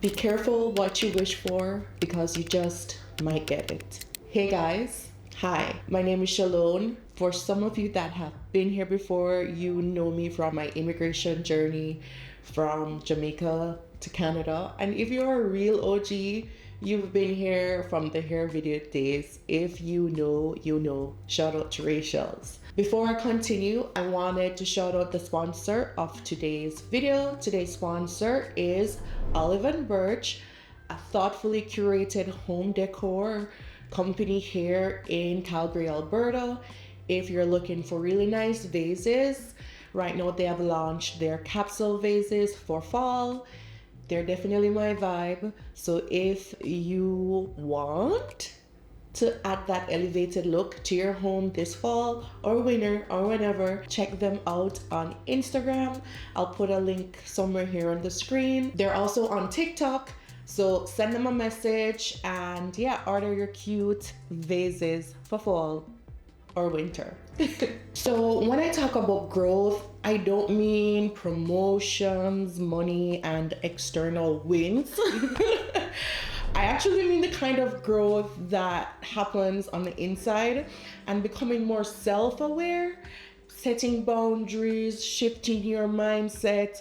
Be careful what you wish for because you just might get it. Hey guys, hi, my name is Shelone. For some of you that have been here before, you know me from my immigration journey from Jamaica to Canada. And if you're a real OG, you've been here from the hair video days. If you know, you know. Shout out to Rachel's. Before I continue, I wanted to shout out the sponsor of today's video. Today's sponsor is Olive & Birch, a thoughtfully curated home decor company here in Calgary, Alberta. If you're looking for really nice vases, right now they have launched their capsule vases for fall. They're definitely my vibe. So if you want to add that elevated look to your home this fall or winter or whenever, check them out on Instagram. I'll put a link somewhere here on the screen. They're also on TikTok, so send them a message and yeah, order your cute vases for fall or winter. So when I talk about growth, I don't mean promotions, money, and external wins. I actually mean the kind of growth that happens on the inside and becoming more self-aware, setting boundaries, shifting your mindset,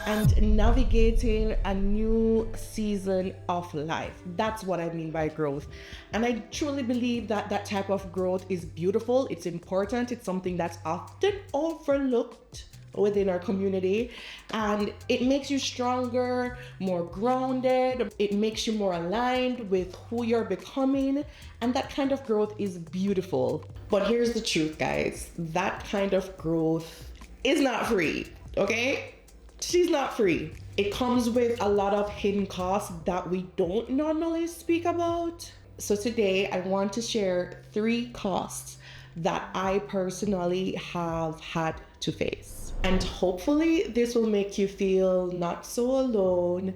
and navigating a new season of life. That's what I mean by growth. And I truly believe that that type of growth is beautiful. It's important. It's something that's often overlooked within our community, and it makes you stronger, more grounded. It makes you more aligned with who you're becoming, and that kind of growth is beautiful. But here's the truth, guys. That kind of growth is not free, okay? She's not free. It comes with a lot of hidden costs that we don't normally speak about. So today I want to share 3 costs that I personally have had to face. And hopefully this will make you feel not so alone,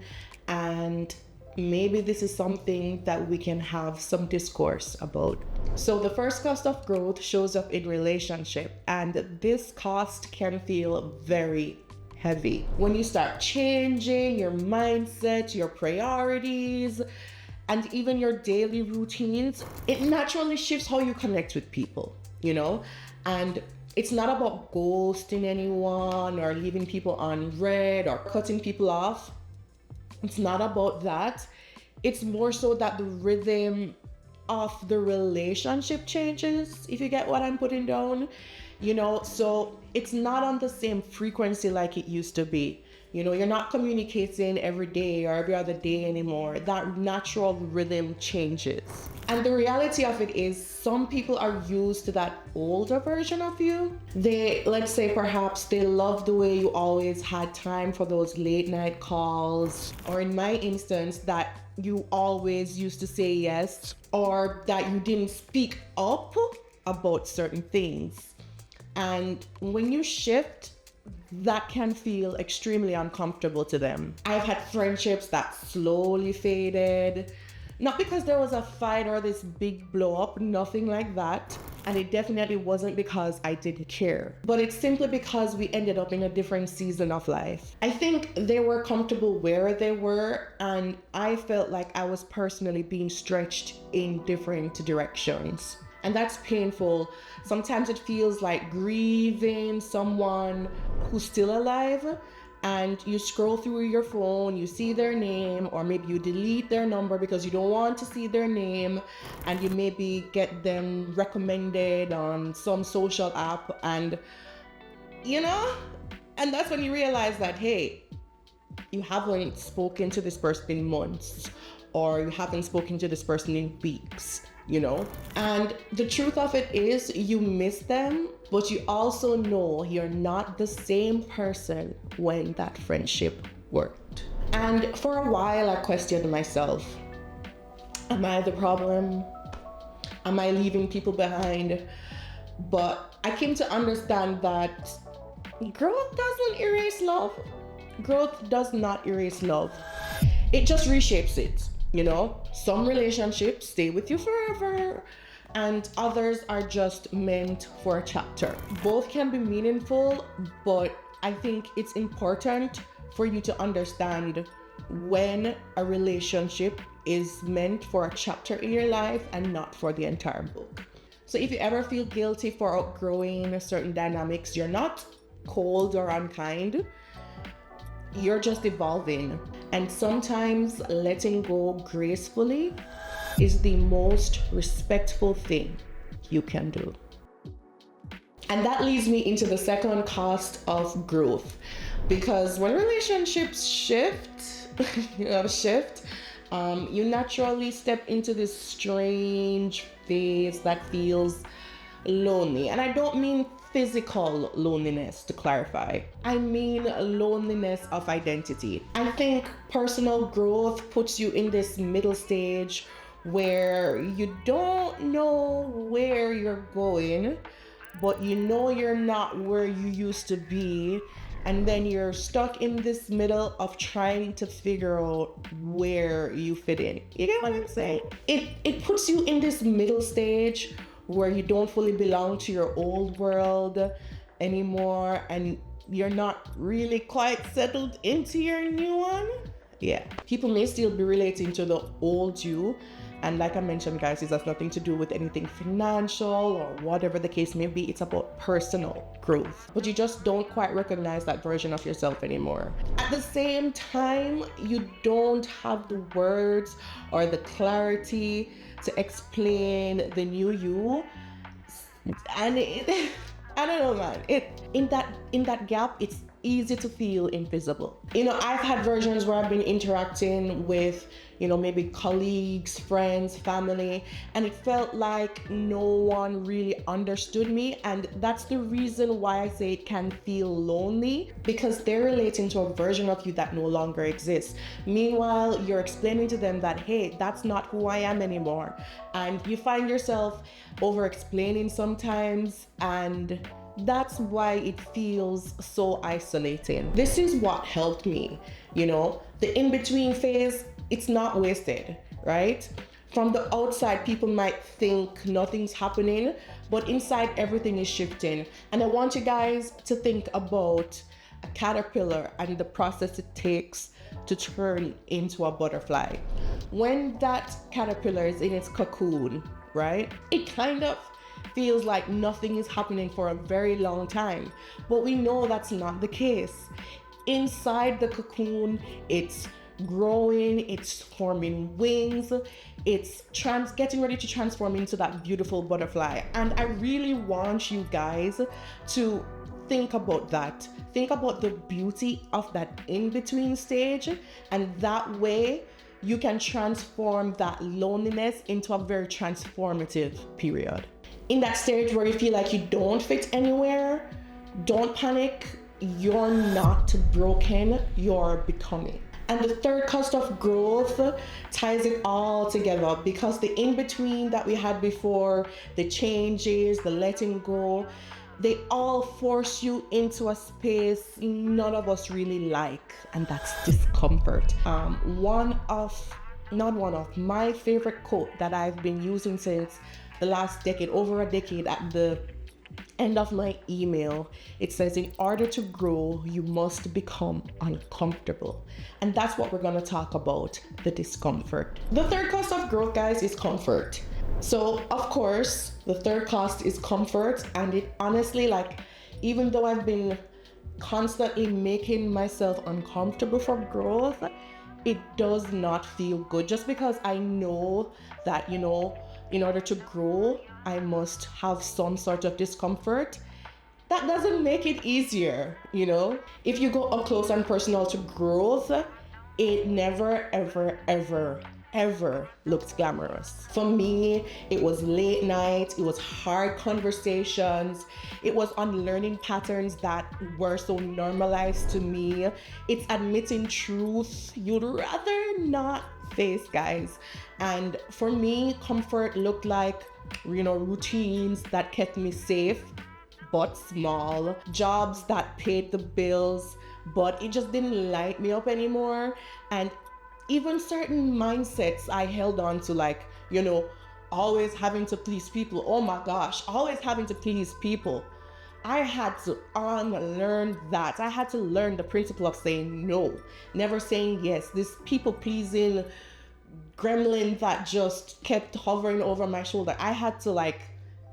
and maybe this is something that we can have some discourse about. So the first cost of growth shows up in relationship, and this cost can feel very heavy. When you start changing your mindset, your priorities, and even your daily routines, it naturally shifts how you connect with people, you know? And it's not about ghosting anyone or leaving people on red or cutting people off. It's not about that. It's more so that the rhythm of the relationship changes, if you get what I'm putting down, you know? So it's not on the same frequency like it used to be. You know, you're not communicating every day or every other day anymore. That natural rhythm changes. And the reality of it is some people are used to that older version of you. Let's say perhaps they love the way you always had time for those late night calls, or in my instance, that you always used to say yes, or that you didn't speak up about certain things. And when you shift, that can feel extremely uncomfortable to them. I've had friendships that slowly faded, not because there was a fight or this big blow up, nothing like that. And it definitely wasn't because I didn't care, but it's simply because we ended up in a different season of life. I think they were comfortable where they were, and I felt like I was personally being stretched in different directions. And that's painful. Sometimes it feels like grieving someone who's still alive, and you scroll through your phone, you see their name, or maybe you delete their number because you don't want to see their name, and you maybe get them recommended on some social app, and you know, and that's when you realize that, hey, you haven't spoken to this person in months, or you haven't spoken to this person in weeks. You know, and the truth of it is you miss them, but you also know you're not the same person when that friendship worked. And for a while I questioned myself. Am I the problem? Am I leaving people behind? But I came to understand that growth doesn't erase love. Growth does not erase love. It just reshapes it. You know, some relationships stay with you forever, and others are just meant for a chapter. Both can be meaningful, but I think it's important for you to understand when a relationship is meant for a chapter in your life and not for the entire book. So if you ever feel guilty for outgrowing certain dynamics, you're not cold or unkind. You're just evolving. And sometimes letting go gracefully is the most respectful thing you can do. And that leads me into the second cost of growth. Because when relationships shift, you naturally step into this strange phase that feels lonely. And I don't mean physical loneliness, to clarify. I mean loneliness of identity. I think personal growth puts you in this middle stage where you don't know where you're going, but you know you're not where you used to be. And then you're stuck in this middle of trying to figure out where you fit in. You get what I'm saying? It puts you in this middle stage where you don't fully belong to your old world anymore, and you're not really quite settled into your new one. Yeah. People may still be relating to the old you. And like I mentioned, guys, this has nothing to do with anything financial or whatever the case may be. It's about personal growth. But you just don't quite recognize that version of yourself anymore. At the same time, you don't have the words or the clarity to explain the new you. And I don't know, man. In that gap, it's easy to feel invisible. I've had versions where I've been interacting with, maybe colleagues, friends, family, and it felt like no one really understood me. And that's the reason why I say it can feel lonely, because they're relating to a version of you that no longer exists. Meanwhile, you're explaining to them that, hey, that's not who I am anymore. And you find yourself over-explaining sometimes, and that's why it feels so isolating. This is what helped me, the in-between phase. It's not wasted, right? From the outside, people might think nothing's happening, but inside everything is shifting. And I want you guys to think about a caterpillar and the process it takes to turn into a butterfly. When that caterpillar is in its cocoon, right? It kind of feels like nothing is happening for a very long time, but we know that's not the case. Inside the cocoon, it's growing, it's forming wings, it's getting ready to transform into that beautiful butterfly. And I really want you guys to think about that. Think about the beauty of that in-between stage, and that way you can transform that loneliness into a very transformative period. In that stage where you feel like you don't fit anywhere, don't panic. You're not broken, you're becoming. And the third cost of growth ties it all together, because the in-between that we had before, the changes, the letting go, they all force you into a space none of us really like, and that's discomfort. My favorite quote that I've been using since the last decade, over a decade, at the end of my email, it says, in order to grow, you must become uncomfortable. And that's what we're going to talk about, the discomfort. The third cost of growth, guys, is comfort. So of course, the third cost is comfort. And it honestly, even though I've been constantly making myself uncomfortable for growth, it does not feel good, just because I know that, in order to grow, I must have some sort of discomfort. That doesn't make it easier, If you go up close and personal to growth, it never, ever, ever, ever looked glamorous. For me, it was late night, it was hard conversations, it was unlearning patterns that were so normalized to me. It's admitting truth you'd rather not face, guys. And for me, comfort looked like, routines that kept me safe but small, jobs that paid the bills, but it just didn't light me up anymore. And even certain mindsets I held on to, always having to please people. Oh my gosh, always having to please people. I had to unlearn that. I had to learn the principle of saying no, never saying yes. This people pleasing gremlin that just kept hovering over my shoulder. I had to like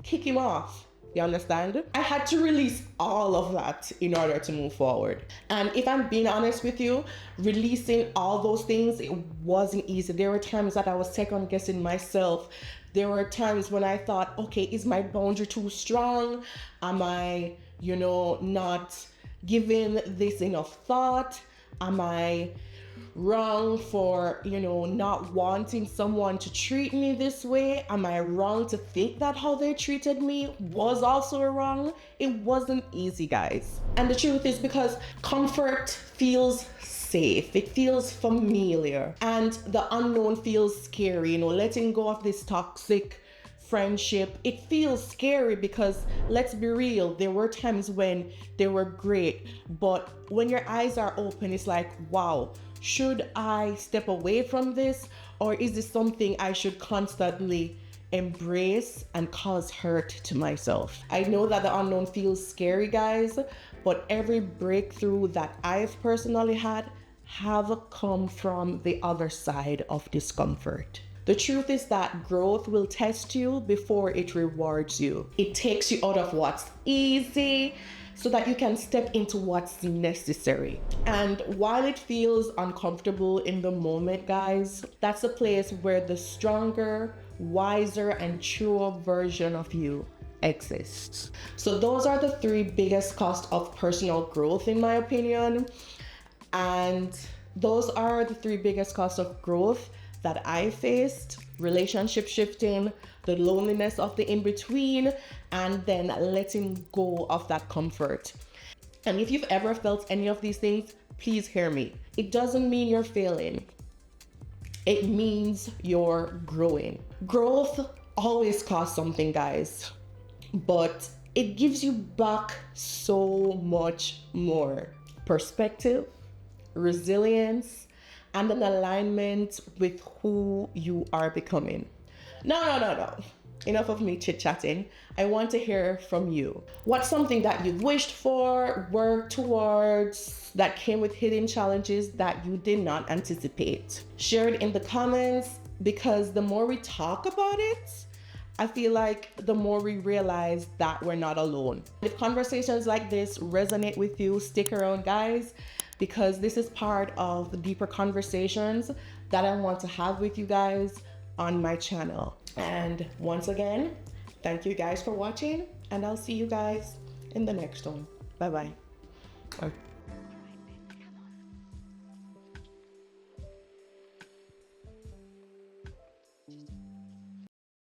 kick him off. You understand? I had to release all of that in order to move forward. And if I'm being honest with you, releasing all those things, it wasn't easy. There were times that I was second guessing myself. There were times when I thought, okay, is my boundary too strong? Am I, not giving this enough thought? Am I wrong for, not wanting someone to treat me this way? Am I wrong to think that how they treated me was also wrong? It wasn't easy, guys. And the truth is, because comfort feels safe, it feels familiar, and the unknown feels scary. Letting go of this toxic friendship, it feels scary because, let's be real, there were times when they were great, but when your eyes are open, it's like, wow, should I step away from this, or is this something I should constantly embrace and cause hurt to myself? I know that the unknown feels scary, guys, but every breakthrough that I've personally had have come from the other side of discomfort. The truth is that growth will test you before it rewards you. It takes you out of what's easy so that you can step into what's necessary. And while it feels uncomfortable in the moment, guys, that's a place where the stronger, wiser, and truer version of you exists. So those are the 3 biggest costs of personal growth, in my opinion. And those are the 3 biggest costs of growth that I faced: relationship shifting, the loneliness of the in-between, and then letting go of that comfort. And if you've ever felt any of these things, please hear me. It doesn't mean you're failing. It means you're growing. Growth always costs something, guys, but it gives you back so much more: perspective, resilience, and an alignment with who you are becoming. No. Enough of me chit-chatting. I want to hear from you. What's something that you've wished for, worked towards, that came with hidden challenges that you did not anticipate? Share it in the comments, because the more we talk about it, I feel like the more we realize that we're not alone. If conversations like this resonate with you, stick around, guys, because this is part of the deeper conversations that I want to have with you guys on my channel. And once again, thank you guys for watching, and I'll see you guys in the next one. Bye-bye.